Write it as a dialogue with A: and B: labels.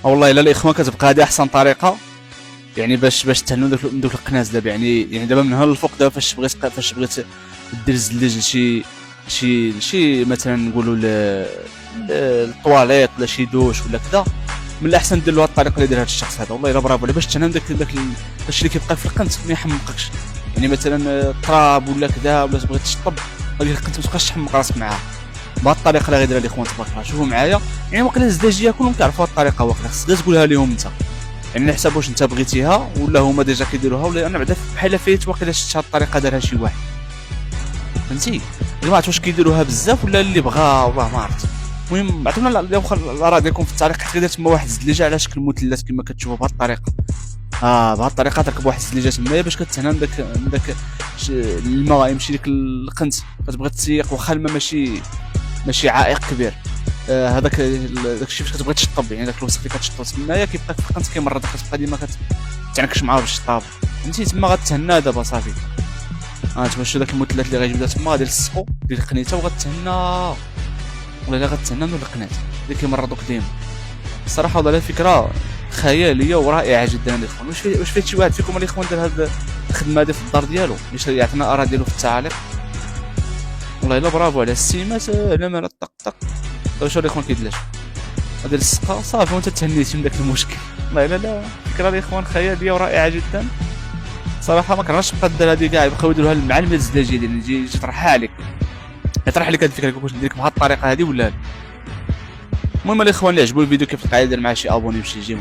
A: والله الا الاخوان كتبقى هذه احسن طريقه، يعني باش تهنوا دوك القناص دابا، يعني دابا من هنا للفوق دابا فاش بغيت دير الزليج لشي مثلا نقولوا الطواليت ولا شي دوش ولا كذا، من الاحسن دير له الطريقه اللي دار هذا الشخص هذا. والله الا برافو عليه، باش تهنا داكشي اللي كيبقى في القنت ما يحمقكش. يعني مثلا التراب ولا كذا ولا تبغي تشطب هذيك القنت ما تبقاش تحمق راسك معاها. بهاد الطريقه اللي غيديرها الاخوان تبارك الله. شوفوا معايا، يعني واقيلا الزداجيه كلهم كيعرفوا هاد الطريقه، واقيلا خصك تقولها لهم انت، يعني على حساب واش انت بغيتيها ولا هما ديجا كيديروها، ولا انا بعدا بحال فايت واقيلا شفت هاد الطريقه دارها شي واحد. فهمتي ما عرفت واش كيديروها بزاف ولا اللي بغا، والله ما عرفت. المهم عطونا الاراء ديالكم في التعليق، حيت درت تما واحد الزدليجه على شكل مثلث كما كتشوفوا بهاد الطريقه. بهاد الطريقه تركب واحد الزدليجه تمايا باش كتهنا داك الماء يمشي لك القنت، كتبغي تسيق واخا الماء ماشي عائق كبير. هذاك الشيء فاش كتبغي تشطب، يعني داك الوسخ اللي كتشطب تمايا كيبقى في القنت كيمرض، كتبقى ديما كتعنكش معاه بالشطاب. فهمتي تما غتهنا دابا صافي. تما شو داك المثلث اللي غيجبد تما غادي تلصقو ديال القنيته وغتهنا، ولا غتهنا من القنات اللي كيمرضوك ديما. الصراحه والله فكره خياليه ورائعه جدا الاخوان. واش فايت شي واحد فيكم الاخوان دار هاد الخدمه هذه في الدار ديالو؟ يعطينا الاراء ديالو في التعاليق. والله الا برافو على السيمات على مال طق طق. شوف الاخوان كيدلاش هذا السقه صافي وانت تهنيتي من داك المشكل. والله لا فكره الاخوان خياليه ورائعه جدا صراحه. ما كرهتش نبقى ندير هذه كاع، يبقاو يديروها مع الماء الزلاجيه ديال يجي يطرحها عليك، يطرح عليك هذه الفكره واش ندير لك بهذه الطريقه هذه ولا لا. المهم الاخوان اللي عجبوا الفيديو كيف تلقى يدير مع شي ابوني باش يجيو.